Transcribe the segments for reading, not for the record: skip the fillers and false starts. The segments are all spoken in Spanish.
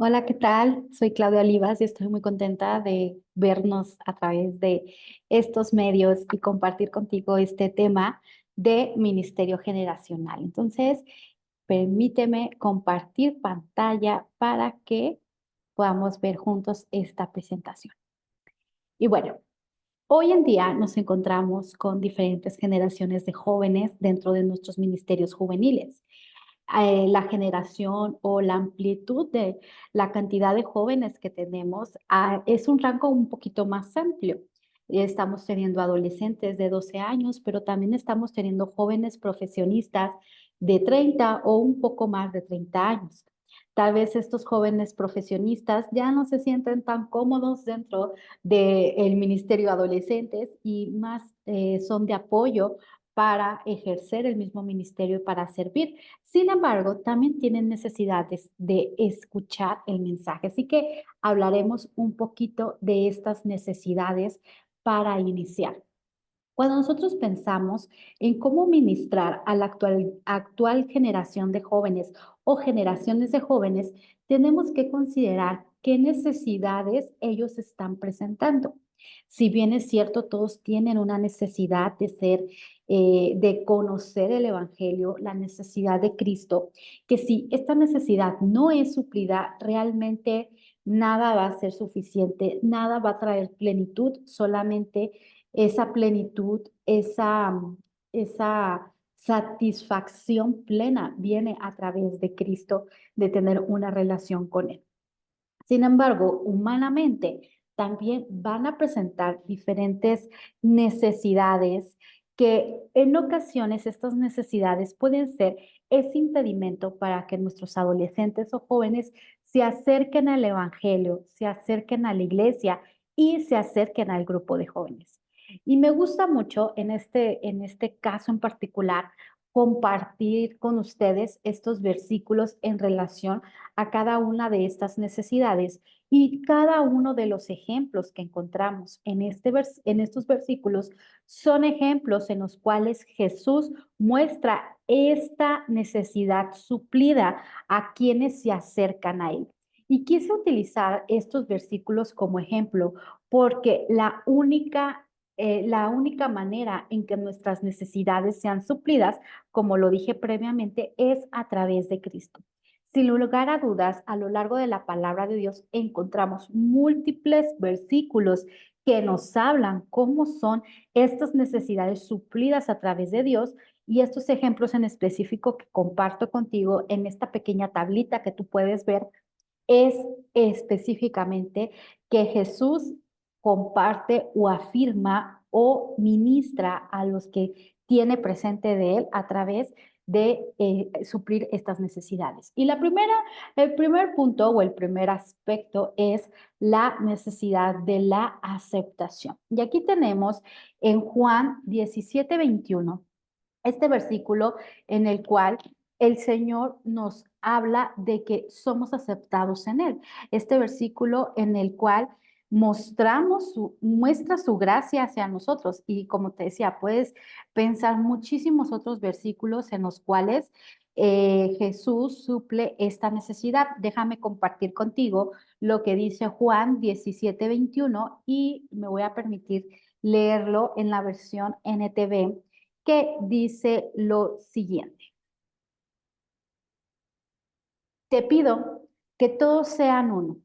Hola, ¿qué tal? Soy Claudia Olivas y estoy muy contenta de vernos a través de estos medios y compartir contigo este tema de ministerio generacional. Entonces, permíteme compartir pantalla para que podamos ver juntos esta presentación. Y bueno, hoy en día nos encontramos con diferentes generaciones de jóvenes dentro de nuestros ministerios juveniles. La generación o la amplitud de la cantidad de jóvenes que tenemos es un rango un poquito más amplio. Estamos teniendo adolescentes de 12 años, pero también estamos teniendo jóvenes profesionistas de 30 o un poco más de 30 años. Tal vez estos jóvenes profesionistas ya no se sienten tan cómodos dentro del ministerio de adolescentes y más son de apoyo para ejercer el mismo ministerio y para servir. Sin embargo, también tienen necesidades de escuchar el mensaje. Así que hablaremos un poquito de estas necesidades para iniciar. Cuando nosotros pensamos en cómo ministrar a la actual generación de jóvenes o generaciones de jóvenes, tenemos que considerar qué necesidades ellos están presentando. Si bien es cierto, todos tienen una necesidad de de conocer el Evangelio, la necesidad de Cristo, que si esta necesidad no es suplida, realmente nada va a ser suficiente, nada va a traer plenitud, solamente esa plenitud, esa satisfacción plena viene a través de Cristo, de tener una relación con Él. Sin embargo, humanamente también van a presentar diferentes necesidades que en ocasiones estas necesidades pueden ser ese impedimento para que nuestros adolescentes o jóvenes se acerquen al Evangelio, se acerquen a la iglesia y se acerquen al grupo de jóvenes. Y me gusta mucho en este caso en particular compartir con ustedes estos versículos en relación a cada una de estas necesidades y cada uno de los ejemplos que encontramos en estos versículos son ejemplos en los cuales Jesús muestra esta necesidad suplida a quienes se acercan a Él. Y quise utilizar estos versículos como ejemplo porque la única manera en que nuestras necesidades sean suplidas, como lo dije previamente, es a través de Cristo. Sin lugar a dudas, a lo largo de la palabra de Dios encontramos múltiples versículos que nos hablan cómo son estas necesidades suplidas a través de Dios y estos ejemplos en específico que comparto contigo en esta pequeña tablita que tú puedes ver es específicamente que Jesús comparte o afirma o ministra a los que tiene presente de él a través de suplir estas necesidades. Y el primer punto o el primer aspecto es la necesidad de la aceptación. Y aquí tenemos en Juan 17:21 este versículo en el cual el Señor nos habla de que somos aceptados en Él. Este versículo en el cual muestra su gracia hacia nosotros. Y como te decía, puedes pensar muchísimos otros versículos en los cuales Jesús suple esta necesidad. Déjame compartir contigo lo que dice Juan 17:21 y me voy a permitir leerlo en la versión NTV que dice lo siguiente. Te pido que todos sean uno,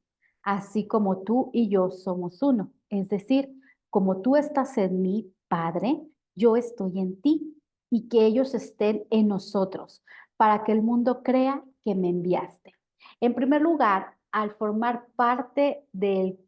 así como tú y yo somos uno. Es decir, como tú estás en mí, Padre, yo estoy en ti y que ellos estén en nosotros, para que el mundo crea que me enviaste. En primer lugar, al formar parte del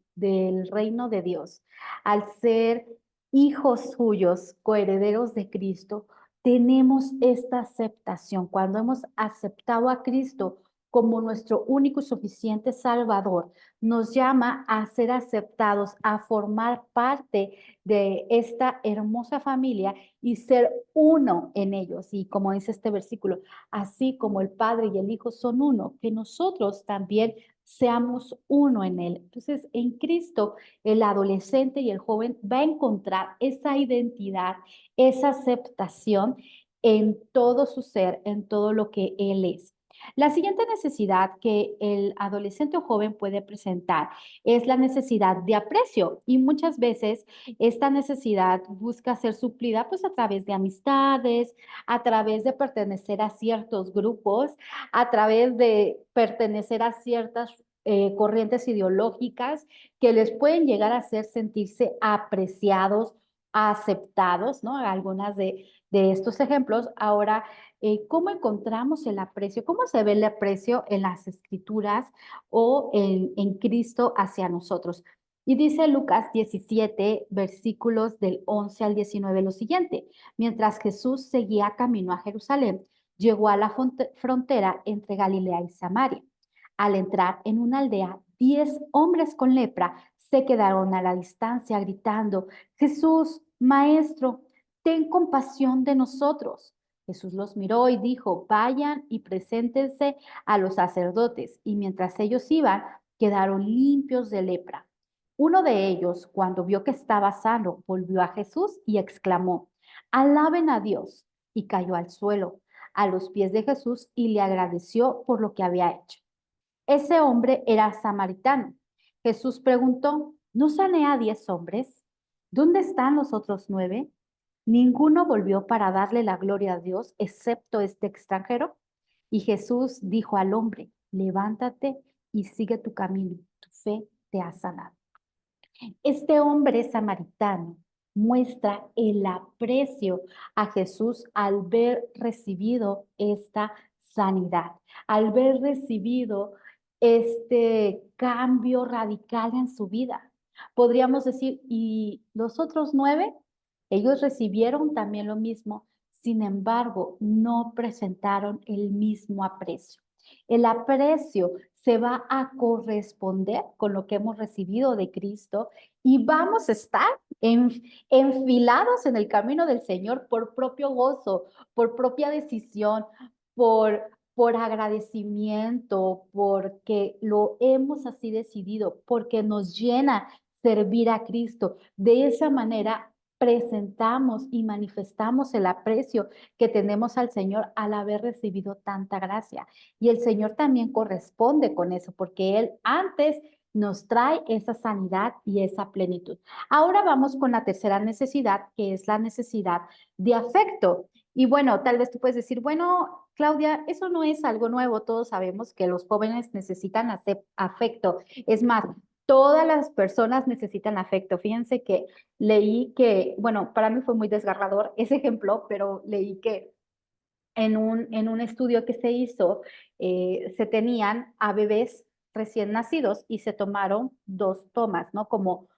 reino de Dios, al ser hijos suyos, coherederos de Cristo, tenemos esta aceptación. Cuando hemos aceptado a Cristo como nuestro único y suficiente Salvador, nos llama a ser aceptados, a formar parte de esta hermosa familia y ser uno en ellos. Y como dice este versículo, así como el Padre y el Hijo son uno, que nosotros también seamos uno en Él. Entonces, en Cristo, el adolescente y el joven va a encontrar esa identidad, esa aceptación en todo su ser, en todo lo que Él es. La siguiente necesidad que el adolescente o joven puede presentar es la necesidad de aprecio y muchas veces esta necesidad busca ser suplida pues a través de amistades, a través de pertenecer a ciertos grupos, a través de pertenecer a ciertas corrientes ideológicas que les pueden llegar a hacer sentirse apreciados, aceptados, ¿no? Algunas de estos ejemplos. Ahora, ¿cómo encontramos el aprecio? ¿Cómo se ve el aprecio en las escrituras o en Cristo hacia nosotros? Y dice Lucas 17, versículos del 11 al 19 lo siguiente. Mientras Jesús seguía camino a Jerusalén, llegó a la frontera entre Galilea y Samaria. Al entrar en una aldea, 10 hombres con lepra se quedaron a la distancia gritando, Jesús, Maestro, ten compasión de nosotros. Jesús los miró y dijo, vayan y preséntense a los sacerdotes. Y mientras ellos iban, quedaron limpios de lepra. Uno de ellos, cuando vio que estaba sano, volvió a Jesús y exclamó, alaben a Dios. Y cayó al suelo, a los pies de Jesús, y le agradeció por lo que había hecho. Ese hombre era samaritano. Jesús preguntó, ¿no sané a 10 hombres? ¿Dónde están los otros 9? Ninguno volvió para darle la gloria a Dios, excepto este extranjero. Y Jesús dijo al hombre, levántate y sigue tu camino, tu fe te ha sanado. Este hombre samaritano muestra el aprecio a Jesús al ver recibido esta sanidad, al ver recibido este cambio radical en su vida. Podríamos decir, ¿y los otros 9? Ellos recibieron también lo mismo, sin embargo, no presentaron el mismo aprecio. El aprecio se va a corresponder con lo que hemos recibido de Cristo y vamos a estar enfilados en el camino del Señor por propio gozo, por propia decisión, por agradecimiento, porque lo hemos así decidido, porque nos llena servir a Cristo. De esa manera presentamos y manifestamos el aprecio que tenemos al Señor al haber recibido tanta gracia. Y el Señor también corresponde con eso, porque Él antes nos trae esa sanidad y esa plenitud. Ahora vamos con la tercera necesidad, que es la necesidad de afecto. Y bueno, tal vez tú puedes decir, bueno, Claudia, eso no es algo nuevo. Todos sabemos que los jóvenes necesitan afecto. Es más, todas las personas necesitan afecto. Fíjense que leí que, bueno, para mí fue muy desgarrador ese ejemplo, pero leí que en un estudio que se hizo, se tenían a bebés recién nacidos y se tomaron 2 tomas, ¿no? Como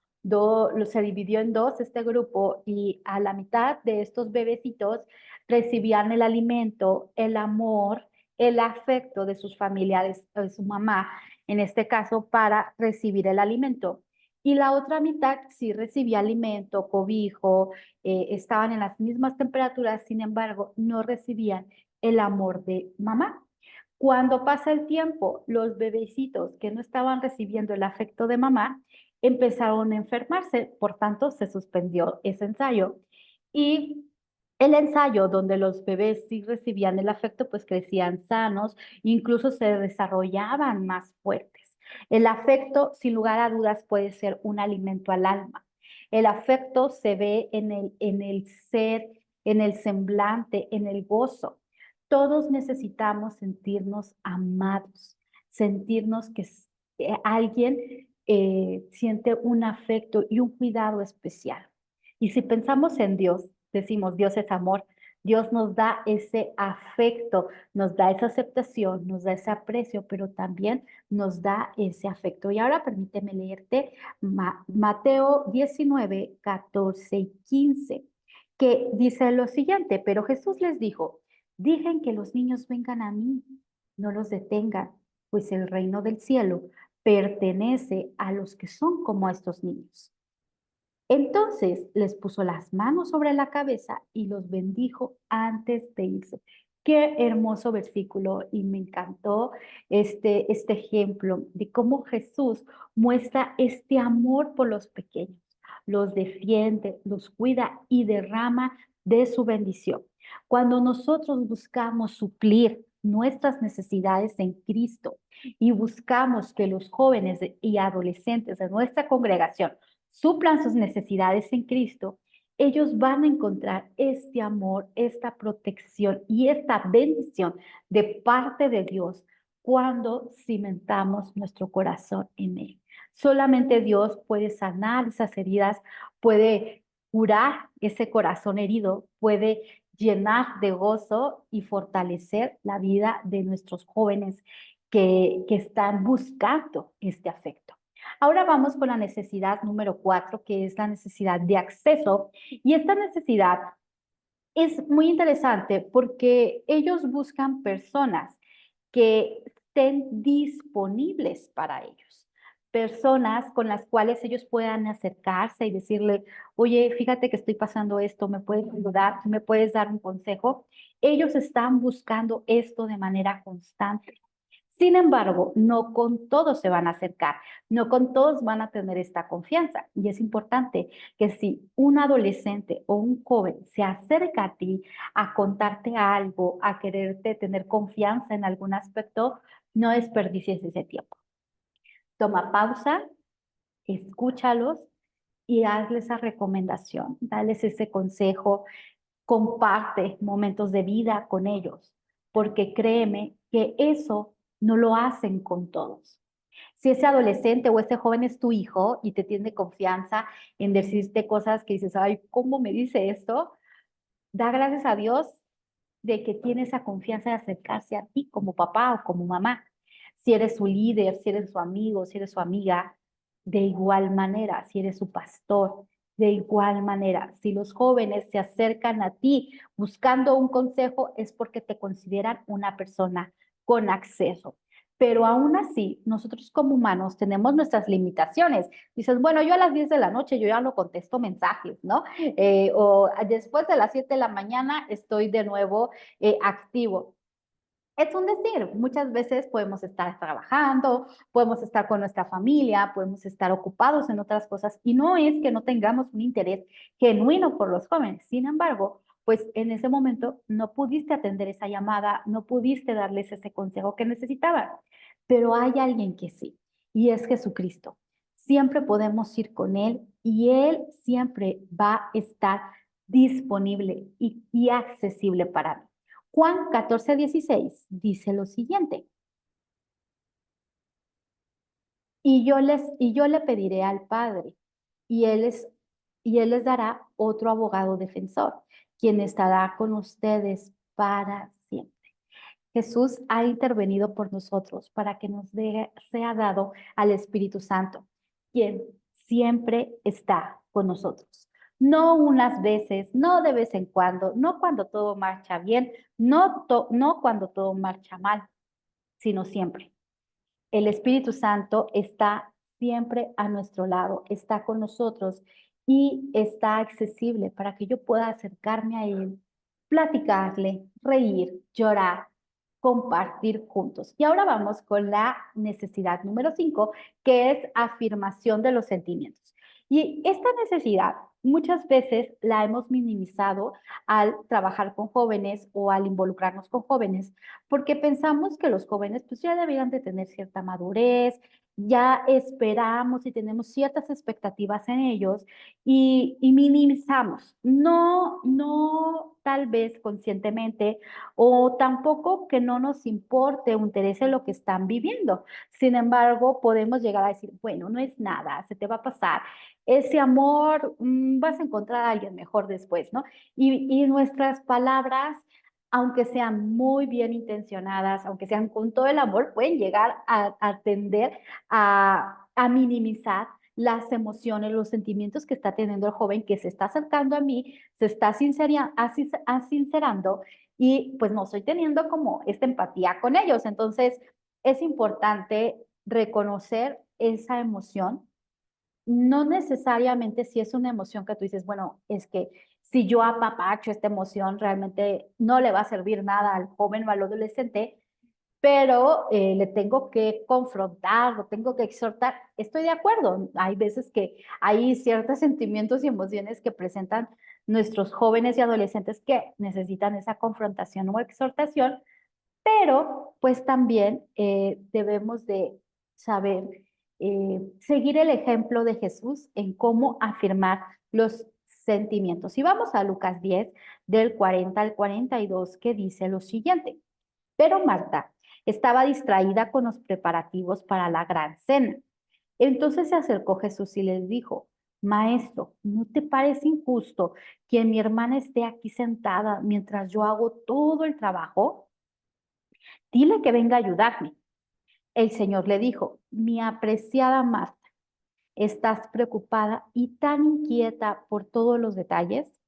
se dividió en dos este grupo y a la mitad de estos bebecitos recibían el alimento, el amor, el afecto de sus familiares, de su mamá, en este caso, para recibir el alimento. Y la otra mitad sí recibía alimento, cobijo, estaban en las mismas temperaturas, sin embargo, no recibían el amor de mamá. Cuando pasa el tiempo, los bebecitos que no estaban recibiendo el afecto de mamá empezaron a enfermarse, por tanto se suspendió ese ensayo. Y el ensayo donde los bebés sí recibían el afecto, pues crecían sanos, incluso se desarrollaban más fuertes. El afecto, sin lugar a dudas, puede ser un alimento al alma. El afecto se ve en el ser, en el semblante, en el gozo. Todos necesitamos sentirnos amados, sentirnos que alguien siente un afecto y un cuidado especial. Y si pensamos en Dios, decimos Dios es amor, Dios nos da ese afecto, nos da esa aceptación, nos da ese aprecio, pero también nos da ese afecto. Y ahora permíteme leerte Mateo 19, 14 y 15, que dice lo siguiente, pero Jesús les dijo, dejen que los niños vengan a mí, no los detengan, pues el reino del cielo pertenece a los que son como estos niños. Entonces les puso las manos sobre la cabeza y los bendijo antes de irse. Qué hermoso versículo y me encantó este ejemplo de cómo Jesús muestra este amor por los pequeños, los defiende, los cuida y derrama de su bendición. Cuando nosotros buscamos suplir nuestras necesidades en Cristo y buscamos que los jóvenes y adolescentes de nuestra congregación suplan sus necesidades en Cristo, ellos van a encontrar este amor, esta protección y esta bendición de parte de Dios cuando cimentamos nuestro corazón en Él. Solamente Dios puede sanar esas heridas, puede curar ese corazón herido, puede llenar de gozo y fortalecer la vida de nuestros jóvenes que están buscando este afecto. Ahora vamos con la necesidad número 4, que es la necesidad de acceso. Y esta necesidad es muy interesante porque ellos buscan personas que estén disponibles para ellos, personas con las cuales ellos puedan acercarse y decirle, oye, fíjate que estoy pasando esto, ¿me puedes ayudar? ¿Me puedes dar un consejo? Ellos están buscando esto de manera constante. Sin embargo, no con todos se van a acercar, no con todos van a tener esta confianza. Y es importante que si un adolescente o un joven se acerca a ti a contarte algo, a quererte tener confianza en algún aspecto, no desperdicies ese tiempo. Toma pausa, escúchalos y hazle esa recomendación, dales ese consejo, comparte momentos de vida con ellos, porque créeme que eso no lo hacen con todos. Si ese adolescente o ese joven es tu hijo y te tiene confianza en decirte cosas que dices, ay, ¿cómo me dice esto? Da gracias a Dios de que tiene esa confianza de acercarse a ti como papá o como mamá. Si eres su líder, si eres su amigo, si eres su amiga, de igual manera, si eres su pastor, de igual manera, si los jóvenes se acercan a ti buscando un consejo, es porque te consideran una persona con acceso. Pero aún así, nosotros como humanos tenemos nuestras limitaciones. Dices, bueno, yo a las 10 de la noche yo ya no contesto mensajes, ¿no? O después de las 7 de la mañana estoy de nuevo activo. Es un decir, muchas veces podemos estar trabajando, podemos estar con nuestra familia, podemos estar ocupados en otras cosas y no es que no tengamos un interés genuino por los jóvenes. Sin embargo, pues en ese momento no pudiste atender esa llamada, no pudiste darles ese consejo que necesitaban, pero hay alguien que sí y es Jesucristo. Siempre podemos ir con Él y Él siempre va a estar disponible y accesible para mí. Juan 14:16 dice lo siguiente, y yo le pediré al Padre, y y él les dará otro abogado defensor, quien estará con ustedes para siempre. Jesús ha intervenido por nosotros para que sea dado al Espíritu Santo, quien siempre está con nosotros. No unas veces, no de vez en cuando, no cuando todo marcha bien, no cuando todo marcha mal, sino siempre. El Espíritu Santo está siempre a nuestro lado, está con nosotros y está accesible para que yo pueda acercarme a Él, platicarle, reír, llorar, compartir juntos. Y ahora vamos con la necesidad número 5, que es afirmación de los sentimientos. Y esta necesidad muchas veces la hemos minimizado al trabajar con jóvenes o al involucrarnos con jóvenes, porque pensamos que los jóvenes pues ya deberían de tener cierta madurez, ya esperamos y tenemos ciertas expectativas en ellos y minimizamos, no tal vez conscientemente o tampoco que no nos importe o interese lo que están viviendo. Sin embargo, podemos llegar a decir, bueno, no es nada, se te va a pasar. Ese amor, vas a encontrar a alguien mejor después, ¿no? Y nuestras palabras aunque sean muy bien intencionadas, aunque sean con todo el amor, pueden llegar a tender a minimizar las emociones, los sentimientos que está teniendo el joven que se está acercando a mí, se está sincerando y pues no estoy teniendo como esta empatía con ellos. Entonces, es importante reconocer esa emoción, no necesariamente si es una emoción que tú dices, bueno, es que si yo apapacho esta emoción, realmente no le va a servir nada al joven o al adolescente, pero le tengo que confrontar, lo tengo que exhortar. Estoy de acuerdo, hay veces que hay ciertos sentimientos y emociones que presentan nuestros jóvenes y adolescentes que necesitan esa confrontación o exhortación, Pero pues también debemos de saber seguir el ejemplo de Jesús en cómo afirmar los sentimientos. Y vamos a Lucas 10, del 40 al 42, que dice lo siguiente. Pero Marta estaba distraída con los preparativos para la gran cena. Entonces se acercó Jesús y les dijo, Maestro, ¿no te parece injusto que mi hermana esté aquí sentada mientras yo hago todo el trabajo? Dile que venga a ayudarme. El Señor le dijo, mi apreciada Marta, ¿estás preocupada y tan inquieta por todos los detalles?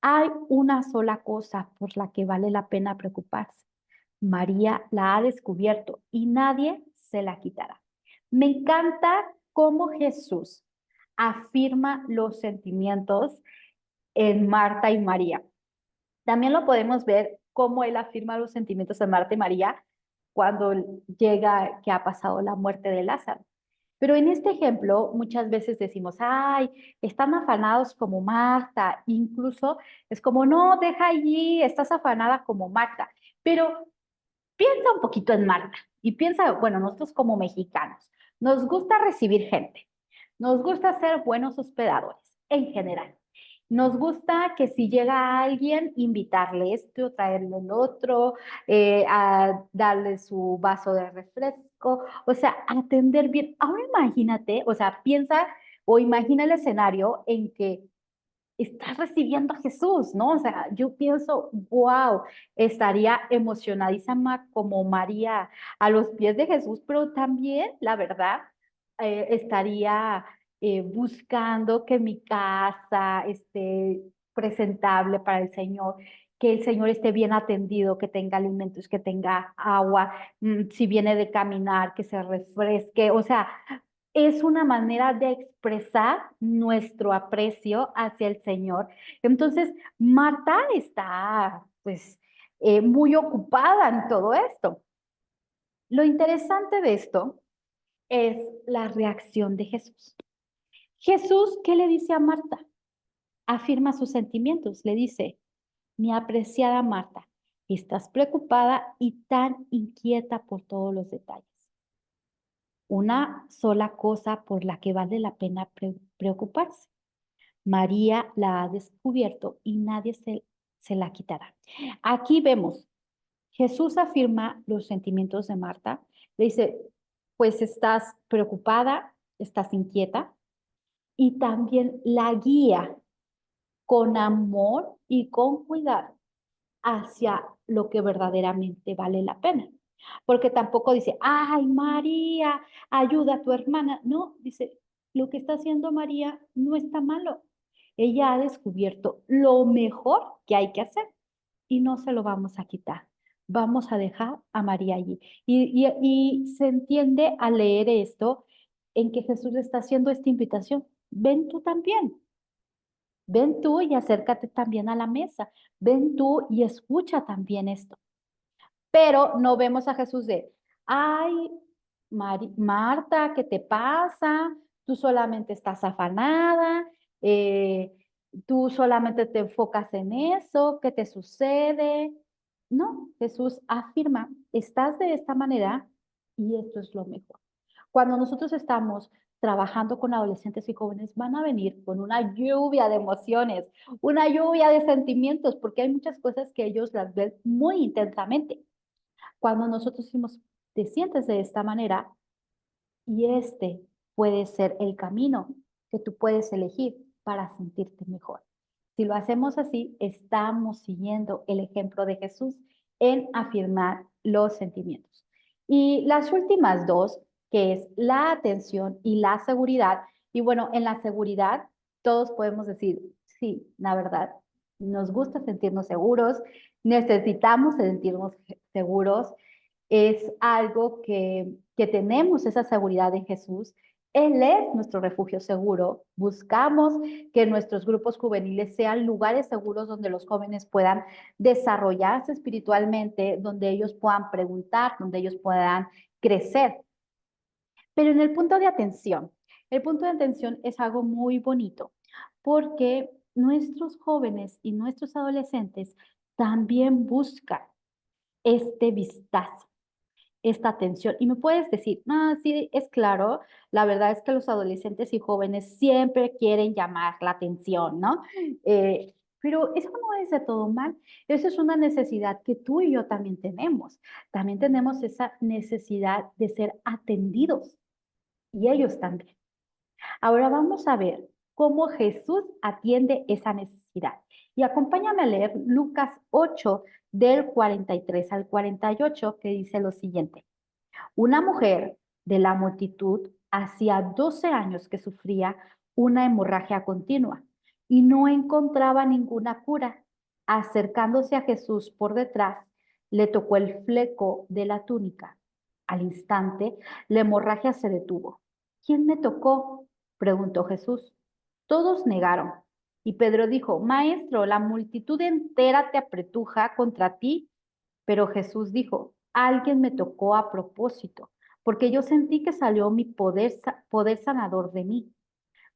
Hay una sola cosa por la que vale la pena preocuparse. María la ha descubierto y nadie se la quitará. Me encanta cómo Jesús afirma los sentimientos en Marta y María. También lo podemos ver cómo él afirma los sentimientos en Marta y María cuando llega que ha pasado la muerte de Lázaro. Pero en este ejemplo muchas veces decimos, ay, están afanados como Marta, incluso es como, no, deja allí, estás afanada como Marta. Pero piensa un poquito en Marta y piensa, bueno, nosotros como mexicanos, nos gusta recibir gente, nos gusta ser buenos hospedadores en general. Nos gusta que si llega alguien, invitarle esto, traerle el otro, a darle su vaso de refresco, o sea, atender bien. Ahora imagínate, o sea, piensa o imagina el escenario en que estás recibiendo a Jesús, ¿no? O sea, yo pienso, wow, estaría emocionadísima como María a los pies de Jesús, pero también, la verdad, estaría buscando que mi casa esté presentable para el Señor, que el Señor esté bien atendido, que tenga alimentos, que tenga agua, si viene de caminar, que se refresque, o sea, es una manera de expresar nuestro aprecio hacia el Señor. Entonces, Marta está, pues, muy ocupada en todo esto. Lo interesante de esto es la reacción de Jesús. Jesús, ¿qué le dice a Marta? Afirma sus sentimientos. Le dice, mi apreciada Marta, estás preocupada y tan inquieta por todos los detalles. Una sola cosa por la que vale la pena preocuparse. María la ha descubierto y nadie se la quitará. Aquí vemos, Jesús afirma los sentimientos de Marta. Le dice, pues estás preocupada, estás inquieta, y también la guía con amor y con cuidado hacia lo que verdaderamente vale la pena. Porque tampoco dice, ay, María, ayuda a tu hermana. No, dice, lo que está haciendo María no está malo. Ella ha descubierto lo mejor que hay que hacer y no se lo vamos a quitar. Vamos a dejar a María allí. Y se entiende al leer esto en que Jesús le está haciendo esta invitación. Ven tú también. Ven tú y acércate también a la mesa. Ven tú y escucha también esto. Pero no vemos a Jesús de, ay, Marta, ¿qué te pasa? Tú solamente estás afanada, eh, tú solamente te enfocas en eso, ¿qué te sucede? No, Jesús afirma, estás de esta manera y esto es lo mejor. Cuando nosotros estamos trabajando con adolescentes y jóvenes, van a venir con una lluvia de emociones, una lluvia de sentimientos, porque hay muchas cosas que ellos las ven muy intensamente. Cuando nosotros decimos, te sientes de esta manera y este puede ser el camino que tú puedes elegir para sentirte mejor. Si lo hacemos así, estamos siguiendo el ejemplo de Jesús en afirmar los sentimientos. Y las últimas dos, que es la atención y la seguridad. Y bueno, en la seguridad todos podemos decir, sí, la verdad, nos gusta sentirnos seguros, necesitamos sentirnos seguros, es algo que tenemos esa seguridad en Jesús. Él es nuestro refugio seguro. Buscamos que nuestros grupos juveniles sean lugares seguros donde los jóvenes puedan desarrollarse espiritualmente, donde ellos puedan preguntar, donde ellos puedan crecer. Pero en el punto de atención es algo muy bonito porque nuestros jóvenes y nuestros adolescentes también buscan este vistazo, esta atención. Y me puedes decir, no, sí, es claro, la verdad es que los adolescentes y jóvenes siempre quieren llamar la atención, ¿no? Pero eso no es de todo mal. Eso es una necesidad que tú y yo también tenemos. También tenemos esa necesidad de ser atendidos y ellos también. Ahora vamos a ver cómo Jesús atiende esa necesidad. Y acompáñame a leer Lucas 8 del 43 al 48, que dice lo siguiente. Una mujer de la multitud hacía 12 años que sufría una hemorragia continua y no encontraba ninguna cura. Acercándose a Jesús por detrás, le tocó el fleco de la túnica. Al instante, la hemorragia se detuvo. ¿Quién me tocó? Preguntó Jesús. Todos negaron. Y Pedro dijo, Maestro, la multitud entera te apretuja contra ti. Pero Jesús dijo, alguien me tocó a propósito, porque yo sentí que salió mi poder sanador de mí.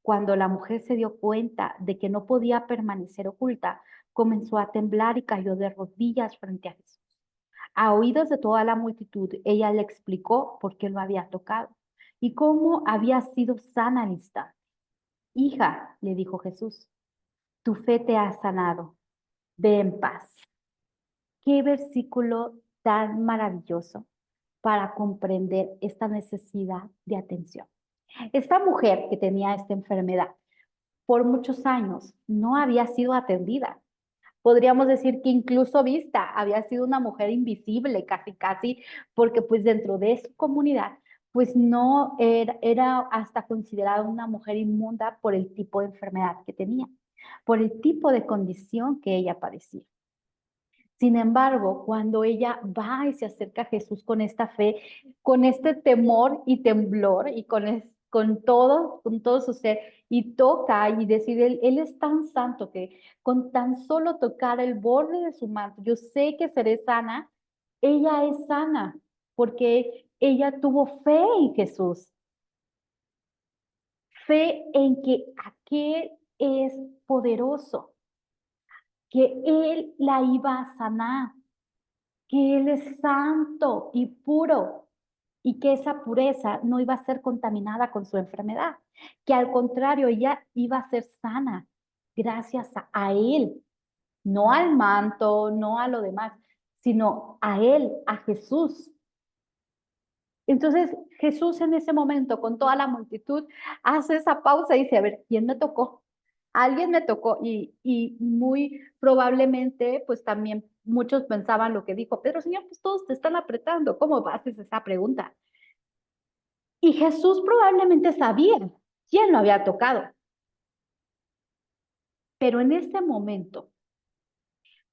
Cuando la mujer se dio cuenta de que no podía permanecer oculta, comenzó a temblar y cayó de rodillas frente a Jesús. A oídos de toda la multitud, ella le explicó por qué lo había tocado y cómo había sido sana al instante. Hija, le dijo Jesús, tu fe te ha sanado. Ve en paz. Qué versículo tan maravilloso para comprender esta necesidad de atención. Esta mujer que tenía esta enfermedad por muchos años no había sido atendida. Podríamos decir que incluso vista, había sido una mujer invisible, casi, casi, porque pues dentro de su comunidad, pues no era hasta considerada una mujer inmunda por el tipo de enfermedad que tenía, por el tipo de condición que ella padecía. Sin embargo, cuando ella va y se acerca a Jesús con esta fe, con este temor y temblor y con todo su ser, y toca y decide, él es tan santo que con tan solo tocar el borde de su manto, yo sé que seré sana, ella es sana porque ella tuvo fe en Jesús, fe en que aquel es poderoso, que él la iba a sanar, que Él es santo y puro y que esa pureza no iba a ser contaminada con su enfermedad, que al contrario, ella iba a ser sana gracias a Él, no al manto, no a lo demás, sino a Él, a Jesús. Entonces Jesús en ese momento, con toda la multitud, hace esa pausa y dice, a ver, ¿quién me tocó? Alguien me tocó y muy probablemente, pues también muchos pensaban lo que dijo Pedro, Señor, pues todos te están apretando, ¿cómo haces esa pregunta? Y Jesús probablemente sabía quién lo había tocado, pero en ese momento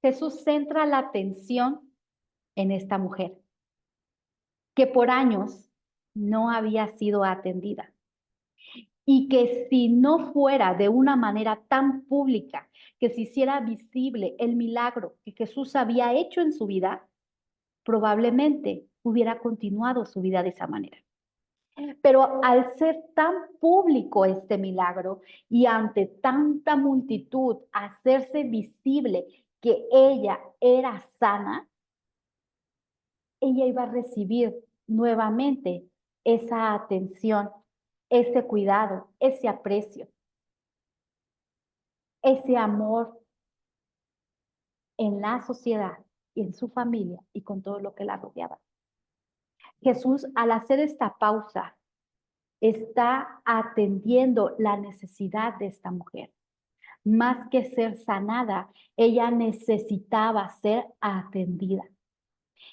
Jesús centra la atención en esta mujer, que por años no había sido atendida. Y que si no fuera de una manera tan pública, que se hiciera visible el milagro que Jesús había hecho en su vida, probablemente hubiera continuado su vida de esa manera. Pero al ser tan público este milagro y ante tanta multitud hacerse visible que ella era sana, ella iba a recibir nuevamente esa atención, ese cuidado, ese aprecio, ese amor en la sociedad y en su familia y con todo lo que la rodeaba. Jesús, al hacer esta pausa, está atendiendo la necesidad de esta mujer. Más que ser sanada, ella necesitaba ser atendida.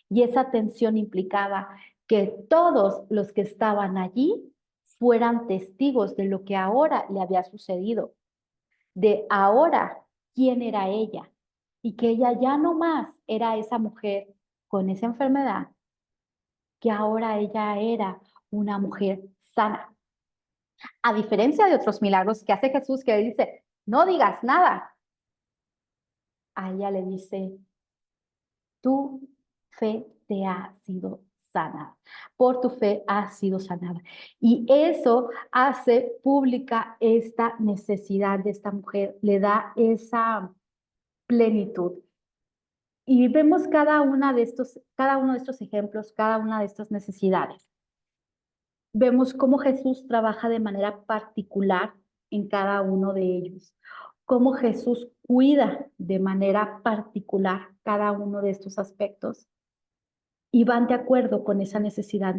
Y esa atención implicaba que todos los que estaban allí fueran testigos de lo que ahora le había sucedido, de ahora quién era ella, y que ella ya no más era esa mujer con esa enfermedad, que ahora ella era una mujer sana. A diferencia de otros milagros que hace Jesús, que le dice, no digas nada, a ella le dice, tu fe te ha sido sanada. Por tu fe ha sido sanada. Y eso hace pública esta necesidad de esta mujer, le da esa plenitud. Y vemos cada uno de estos ejemplos, cada una de estas necesidades. Vemos cómo Jesús trabaja de manera particular en cada uno de ellos, cómo Jesús cuida de manera particular cada uno de estos aspectos y van de acuerdo con esa necesidad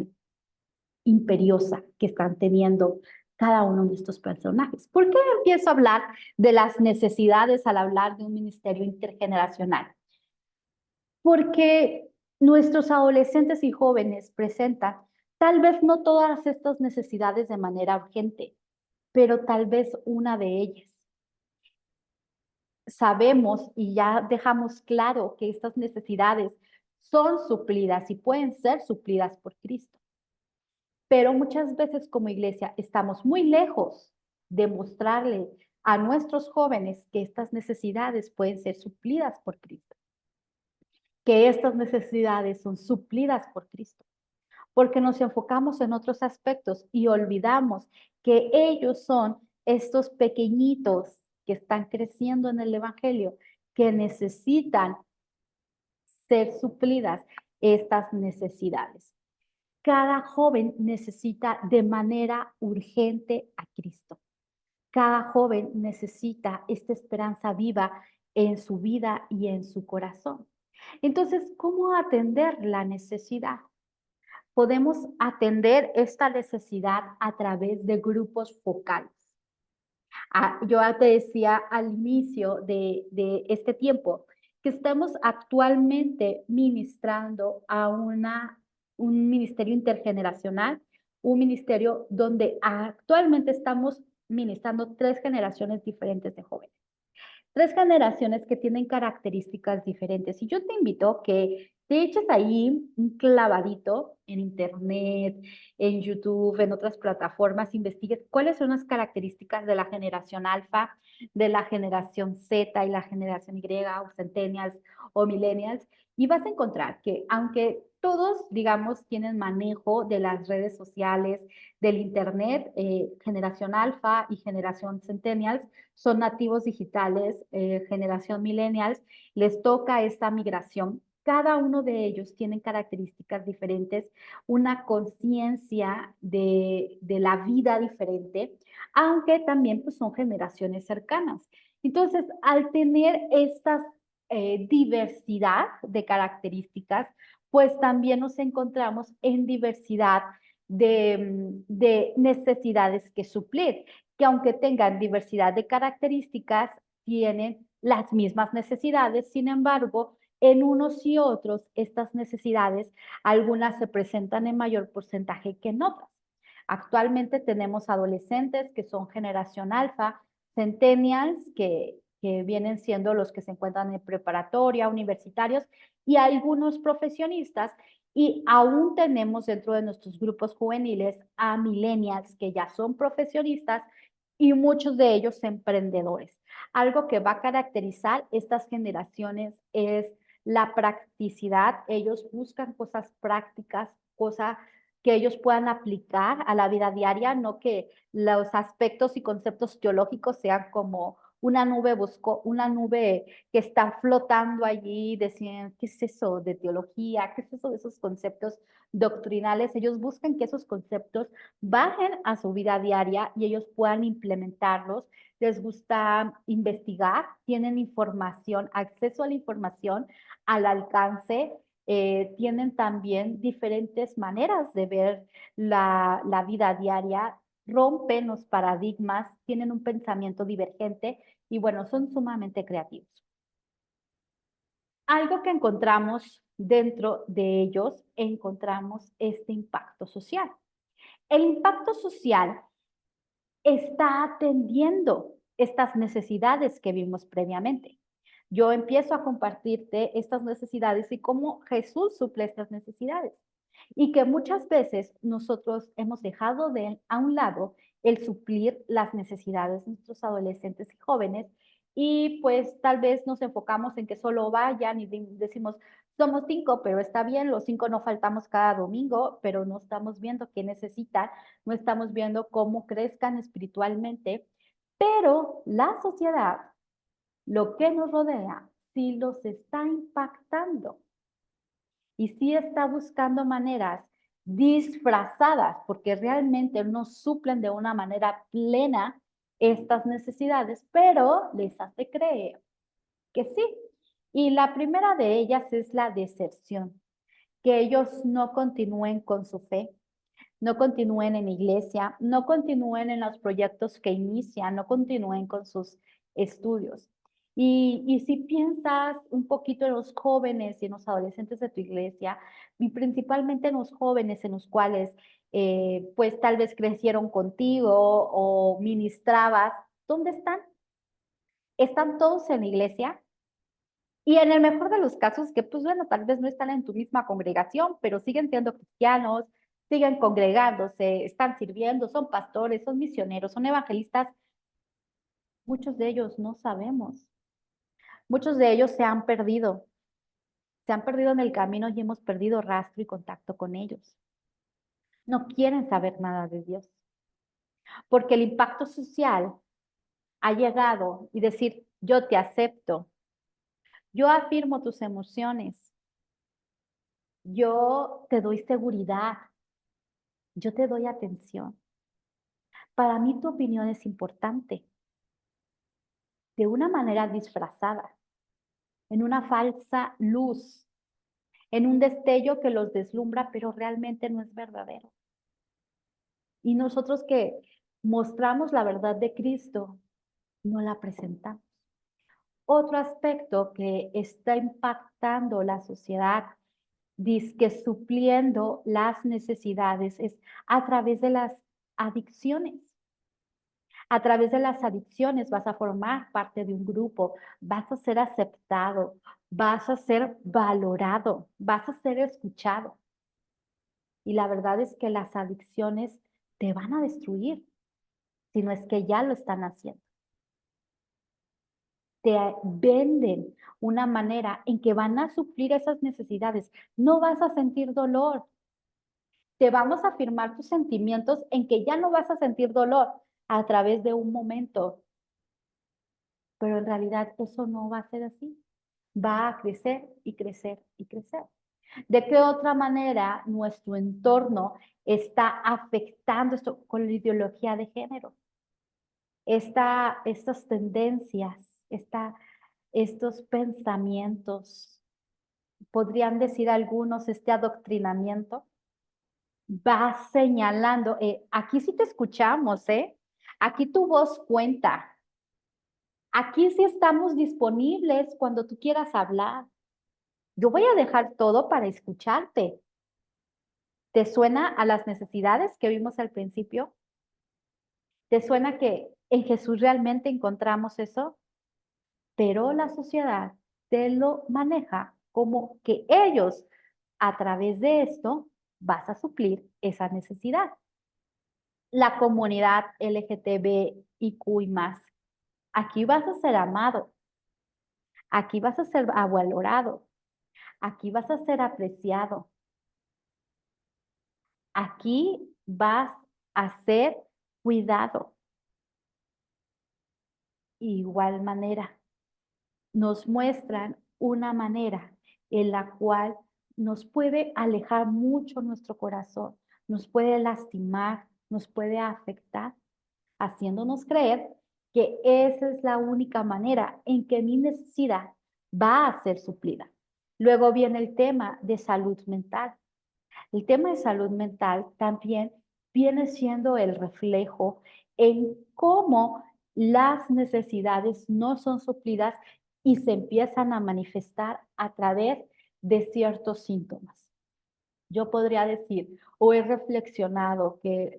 imperiosa que están teniendo cada uno de estos personajes. ¿Por qué empiezo a hablar de las necesidades al hablar de un ministerio intergeneracional? Porque nuestros adolescentes y jóvenes presentan tal vez no todas estas necesidades de manera urgente, pero tal vez una de ellas. Sabemos y ya dejamos claro que estas necesidades son suplidas y pueden ser suplidas por Cristo. Pero muchas veces como iglesia estamos muy lejos de mostrarle a nuestros jóvenes que estas necesidades pueden ser suplidas por Cristo, que estas necesidades son suplidas por Cristo, porque nos enfocamos en otros aspectos y olvidamos que ellos son estos pequeñitos que están creciendo en el Evangelio, que necesitan ser suplidas estas necesidades. Cada joven necesita de manera urgente a Cristo. Cada joven necesita esta esperanza viva en su vida y en su corazón. Entonces, ¿cómo atender la necesidad? Podemos atender esta necesidad a través de grupos focales. Yo te decía al inicio de este tiempo que estamos actualmente ministrando a un ministerio intergeneracional, un ministerio donde actualmente estamos ministrando 3 generaciones diferentes de jóvenes. 3 generaciones que tienen características diferentes. Y yo te invito que te eches ahí un clavadito en internet, en YouTube, en otras plataformas, investigues cuáles son las características de la generación alfa, de la generación Z y la generación Y, o centennials o millennials, y vas a encontrar que aunque todos, digamos, tienen manejo de las redes sociales, del internet, generación alfa y generación centennials, son nativos digitales, generación millennials, les toca esta migración. Cada uno de ellos tienen características diferentes, una conciencia de la vida diferente, aunque también pues, son generaciones cercanas. Entonces, al tener esta diversidad de características, pues también nos encontramos en diversidad de necesidades que suplir, que aunque tengan diversidad de características, tienen las mismas necesidades, sin embargo, en unos y otros, estas necesidades, algunas se presentan en mayor porcentaje que en otras. Actualmente tenemos adolescentes que son generación alfa, centennials que vienen siendo los que se encuentran en preparatoria, universitarios, y algunos profesionistas y aún tenemos dentro de nuestros grupos juveniles a millennials que ya son profesionistas y muchos de ellos emprendedores. Algo que va a caracterizar estas generaciones es la practicidad. Ellos buscan cosas prácticas, cosas que ellos puedan aplicar a la vida diaria, no que los aspectos y conceptos teológicos sean como una nube que está flotando allí, decían, ¿qué es eso de teología? ¿Qué es eso de esos conceptos doctrinales? Ellos buscan que esos conceptos bajen a su vida diaria y ellos puedan implementarlos. Les gusta investigar, tienen información, acceso a la información al alcance, tienen también diferentes maneras de ver la vida diaria, rompen los paradigmas, tienen un pensamiento divergente y bueno, son sumamente creativos. Algo que encontramos dentro de ellos, encontramos este impacto social. El impacto social está atendiendo estas necesidades que vimos previamente. Yo empiezo a compartirte estas necesidades y cómo Jesús suple estas necesidades. Y que muchas veces nosotros hemos dejado a un lado el suplir las necesidades de nuestros adolescentes y jóvenes y pues tal vez nos enfocamos en que solo vayan y decimos, somos 5, pero está bien, los 5 no faltamos cada domingo, pero no estamos viendo qué necesitan, no estamos viendo cómo crezcan espiritualmente, pero la sociedad, lo que nos rodea, sí los está impactando y sí está buscando maneras disfrazadas, porque realmente no suplen de una manera plena estas necesidades, pero les hace creer que sí. Y la primera de ellas es la deserción, que ellos no continúen con su fe, no continúen en iglesia, no continúen en los proyectos que inician, no continúen con sus estudios. Y si piensas un poquito en los jóvenes y en los adolescentes de tu iglesia, y principalmente en los jóvenes en los cuales pues tal vez crecieron contigo o ministrabas, ¿dónde están? ¿Están todos en la iglesia? Y en el mejor de los casos, que pues bueno, tal vez no están en tu misma congregación, pero siguen siendo cristianos, siguen congregándose, están sirviendo, son pastores, son misioneros, son evangelistas. Muchos de ellos no sabemos. Muchos de ellos se han perdido en el camino y hemos perdido rastro y contacto con ellos. No quieren saber nada de Dios, porque el impacto social ha llegado y decir, yo te acepto, yo afirmo tus emociones, yo te doy seguridad, yo te doy atención. Para mí tu opinión es importante, de una manera disfrazada, en una falsa luz, en un destello que los deslumbra, pero realmente no es verdadero. Y nosotros que mostramos la verdad de Cristo, no la presentamos. Otro aspecto que está impactando la sociedad, dizque supliendo las necesidades, es a través de las adicciones. A través de las adicciones vas a formar parte de un grupo, vas a ser aceptado, vas a ser valorado, vas a ser escuchado. Y la verdad es que las adicciones te van a destruir, si no es que ya lo están haciendo. Te venden una manera en que van a suplir esas necesidades. No vas a sentir dolor. Te vamos a afirmar tus sentimientos en que ya no vas a sentir dolor a través de un momento, pero en realidad eso no va a ser así. Va a crecer y crecer y crecer. ¿De qué otra manera nuestro entorno está afectando esto con la ideología de género? Estas tendencias, estos pensamientos, podrían decir algunos, este adoctrinamiento, va señalando, aquí sí te escuchamos, ¿eh? Aquí tu voz cuenta. Aquí sí estamos disponibles cuando tú quieras hablar. Yo voy a dejar todo para escucharte. ¿Te suena a las necesidades que vimos al principio? ¿Te suena que en Jesús realmente encontramos eso? Pero la sociedad te lo maneja como que ellos, a través de esto, vas a suplir esa necesidad. La comunidad LGTBIQ y más. Aquí vas a ser amado. Aquí vas a ser valorado. Aquí vas a ser apreciado. Aquí vas a ser cuidado. Igual manera, nos muestran una manera en la cual nos puede alejar mucho nuestro corazón, nos puede lastimar, nos puede afectar, haciéndonos creer que esa es la única manera en que mi necesidad va a ser suplida. Luego viene el tema de salud mental. El tema de salud mental también viene siendo el reflejo en cómo las necesidades no son suplidas y se empiezan a manifestar a través de ciertos síntomas. Yo podría decir, o he reflexionado que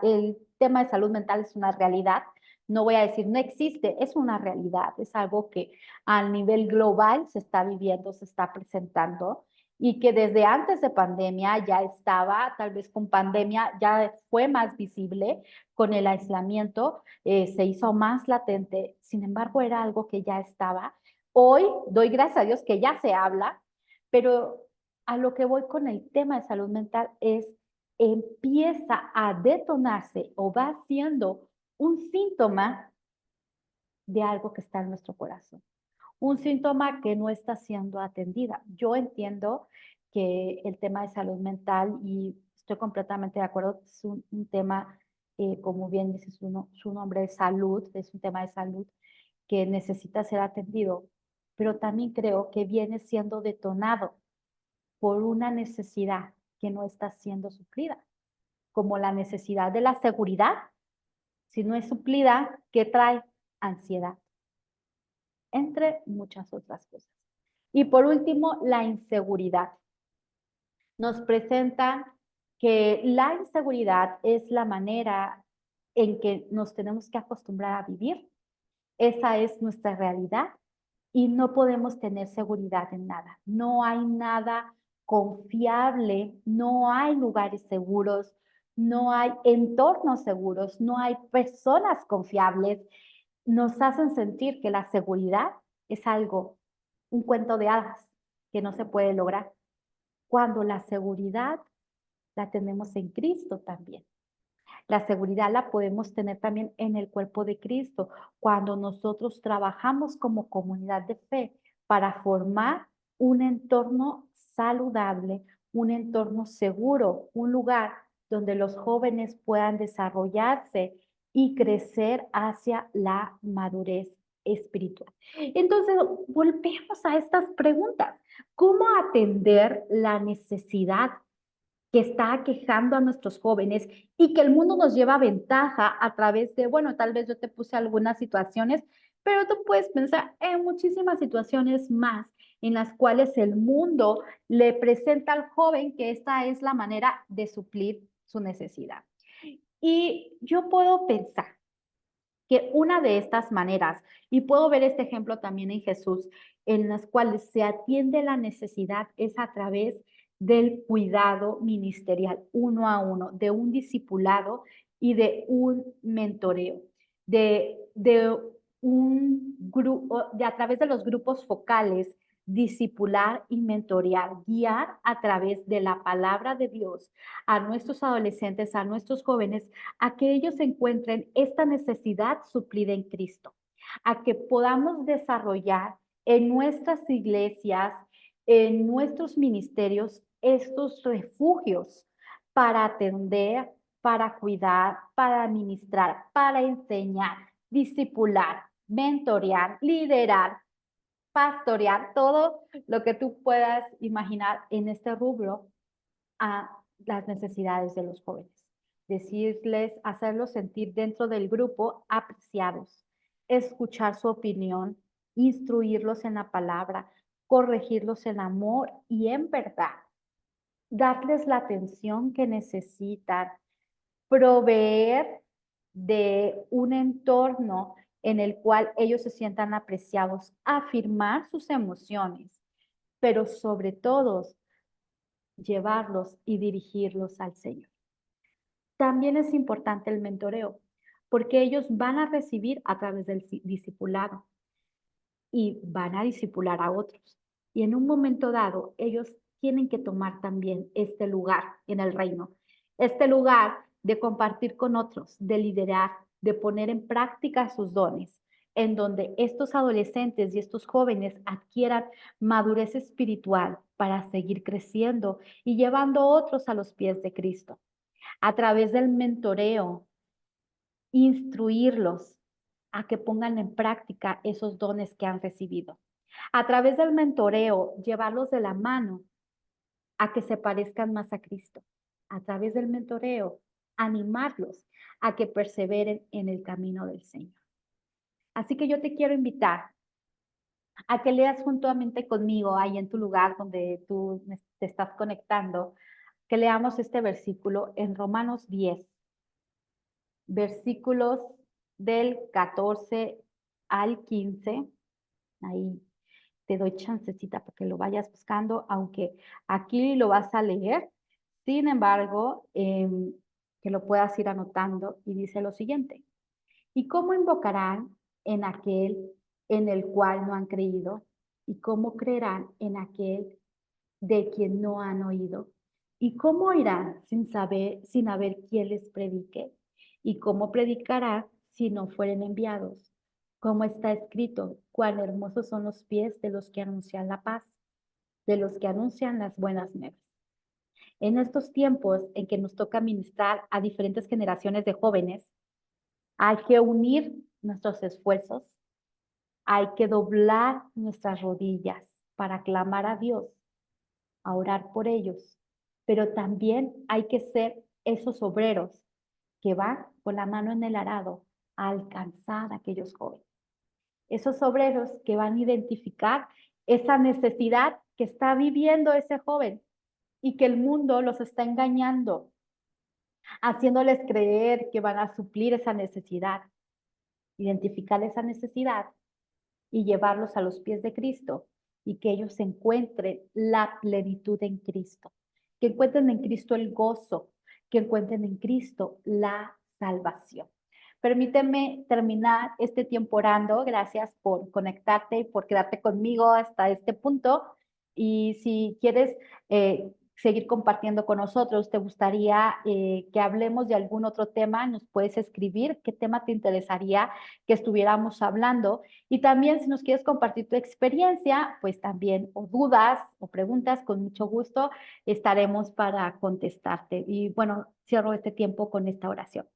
el tema de salud mental es una realidad. No voy a decir no existe, es una realidad, es algo que a nivel global se está viviendo, se está presentando y que desde antes de pandemia ya estaba, tal vez con pandemia ya fue más visible, con el aislamiento se hizo más latente, sin embargo era algo que ya estaba. Hoy doy gracias a Dios que ya se habla, pero a lo que voy con el tema de salud mental es, empieza a detonarse o va siendo un síntoma de algo que está en nuestro corazón. un síntoma que no está siendo atendida. Yo entiendo que el tema de salud mental, y estoy completamente de acuerdo, es un tema, como bien dice su nombre, de salud, es un tema de salud que necesita ser atendido, pero también creo que viene siendo detonado por una necesidad que no está siendo suplida, como la necesidad de la seguridad. Si no es suplida, ¿qué trae? Ansiedad, entre muchas otras cosas. Y por último, la inseguridad. Nos presentan que la inseguridad es la manera en que nos tenemos que acostumbrar a vivir. Esa es nuestra realidad y no podemos tener seguridad en nada. No hay nada confiable, no hay lugares seguros, no hay entornos seguros, no hay personas confiables. Nos hacen sentir que la seguridad es algo, un cuento de hadas que no se puede lograr, cuando la seguridad la tenemos en Cristo también. La seguridad la podemos tener también en el cuerpo de Cristo, cuando nosotros trabajamos como comunidad de fe para formar un entorno saludable, un entorno seguro, un lugar donde los jóvenes puedan desarrollarse y crecer hacia la madurez espiritual. Entonces, volvemos a estas preguntas. ¿Cómo atender la necesidad que está aquejando a nuestros jóvenes y que el mundo nos lleva ventaja a través de, bueno, tal vez yo te puse algunas situaciones, pero tú puedes pensar en muchísimas situaciones más en las cuales el mundo le presenta al joven que esta es la manera de suplir su necesidad? Y yo puedo pensar que una de estas maneras, y puedo ver este ejemplo también en Jesús, en las cuales se atiende la necesidad, es a través del cuidado ministerial uno a uno, de un discipulado y de un mentoreo, de un grupo, de a través de los grupos focales, discipular y mentorear, guiar a través de la palabra de Dios a nuestros adolescentes, a nuestros jóvenes, a que ellos encuentren esta necesidad suplida en Cristo, a que podamos desarrollar en nuestras iglesias, en nuestros ministerios, estos refugios para atender, para cuidar, para administrar, para enseñar, discipular, mentorear, liderar, pastorear, todo lo que tú puedas imaginar en este rubro a las necesidades de los jóvenes. Decirles, hacerlos sentir dentro del grupo apreciados, escuchar su opinión, instruirlos en la palabra, corregirlos en amor y en verdad, darles la atención que necesitan, proveer de un entorno en el cual ellos se sientan apreciados, afirmar sus emociones, pero sobre todo llevarlos y dirigirlos al Señor. También es importante el mentoreo, porque ellos van a recibir a través del discipulado y van a discipular a otros. Y en un momento dado, ellos tienen que tomar también este lugar en el reino, este lugar de compartir con otros, de liderar, de poner en práctica sus dones, en donde estos adolescentes y estos jóvenes adquieran madurez espiritual para seguir creciendo y llevando a otros a los pies de Cristo. A través del mentoreo, instruirlos a que pongan en práctica esos dones que han recibido. A través del mentoreo, llevarlos de la mano a que se parezcan más a Cristo. A través del mentoreo, animarlos a que perseveren en el camino del Señor. Así que yo te quiero invitar a que leas juntamente conmigo ahí en tu lugar donde tú te estás conectando, que leamos este versículo en Romanos 10, versículos del 14 al 15. Ahí te doy chancecita para que lo vayas buscando, aunque aquí lo vas a leer. Sin embargo, que lo puedas ir anotando y dice lo siguiente. ¿Y cómo invocarán en aquel en el cual no han creído? ¿Y cómo creerán en aquel de quien no han oído? ¿Y cómo oirán sin saber, sin haber quien les predique? ¿Y cómo predicarán si no fueren enviados? Como está escrito, cuán hermosos son los pies de los que anuncian la paz, de los que anuncian las buenas nuevas. En estos tiempos en que nos toca ministrar a diferentes generaciones de jóvenes, hay que unir nuestros esfuerzos, hay que doblar nuestras rodillas para clamar a Dios, a orar por ellos, pero también hay que ser esos obreros que van con la mano en el arado a alcanzar a aquellos jóvenes. Esos obreros que van a identificar esa necesidad que está viviendo ese joven y que el mundo los está engañando, haciéndoles creer que van a suplir esa necesidad, identificar esa necesidad y llevarlos a los pies de Cristo y que ellos encuentren la plenitud en Cristo, que encuentren en Cristo el gozo, que encuentren en Cristo la salvación. Permíteme terminar este tiempo orando. Gracias por conectarte y por quedarte conmigo hasta este punto. Y si quieres seguir compartiendo con nosotros, te gustaría que hablemos de algún otro tema, nos puedes escribir qué tema te interesaría que estuviéramos hablando. Y también si nos quieres compartir tu experiencia, pues también, o dudas o preguntas, con mucho gusto estaremos para contestarte. Y bueno, cierro este tiempo con esta oración.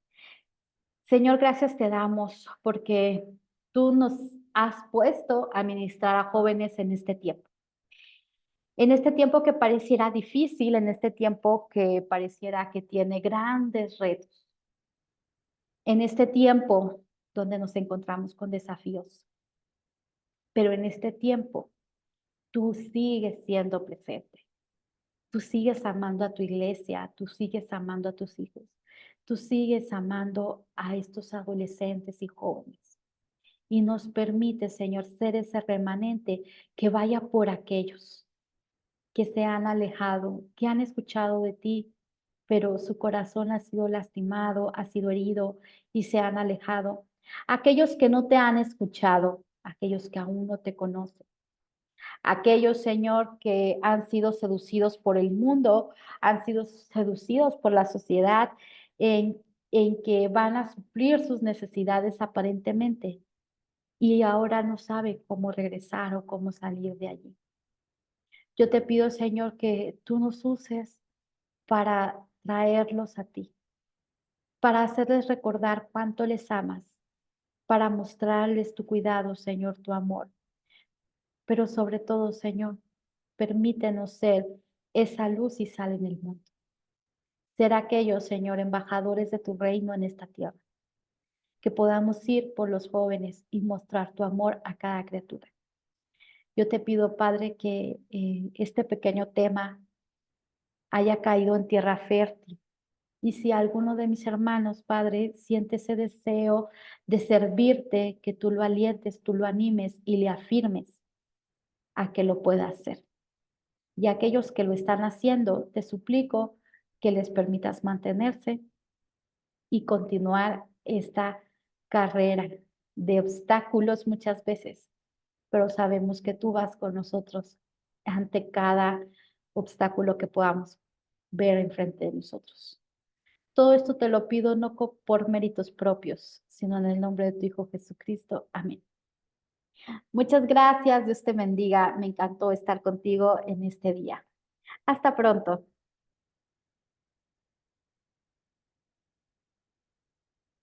Señor, gracias te damos porque tú nos has puesto a ministrar a jóvenes en este tiempo. En este tiempo que pareciera difícil, en este tiempo que pareciera que tiene grandes retos, en este tiempo donde nos encontramos con desafíos, pero en este tiempo tú sigues siendo presente. Tú sigues amando a tu iglesia, tú sigues amando a tus hijos, tú sigues amando a estos adolescentes y jóvenes. Y nos permite, Señor, ser ese remanente que vaya por aquellos que se han alejado, que han escuchado de ti, pero su corazón ha sido lastimado, ha sido herido y se han alejado. Aquellos que no te han escuchado, aquellos que aún no te conocen. Aquellos, Señor, que han sido seducidos por el mundo, han sido seducidos por la sociedad, en, en que van a suplir sus necesidades aparentemente y ahora no sabe cómo regresar o cómo salir de allí. Yo te pido, Señor, que tú nos uses para traerlos a ti, para hacerles recordar cuánto les amas, para mostrarles tu cuidado, Señor, tu amor. Pero sobre todo, Señor, permítenos ser esa luz y sal en el mundo. Ser aquellos, Señor, embajadores de tu reino en esta tierra. Que podamos ir por los jóvenes y mostrar tu amor a cada criatura. Yo te pido, Padre, que este pequeño tema haya caído en tierra fértil. Y si alguno de mis hermanos, Padre, siente ese deseo de servirte, que tú lo alientes, tú lo animes y le afirmes a que lo pueda hacer. Y a aquellos que lo están haciendo, te suplico que les permitas mantenerse y continuar esta carrera de obstáculos muchas veces, pero sabemos que tú vas con nosotros ante cada obstáculo que podamos ver enfrente de nosotros. Todo esto te lo pido no por méritos propios, sino en el nombre de tu Hijo Jesucristo. Amén. Muchas gracias, Dios te bendiga. Me encantó estar contigo en este día. Hasta pronto.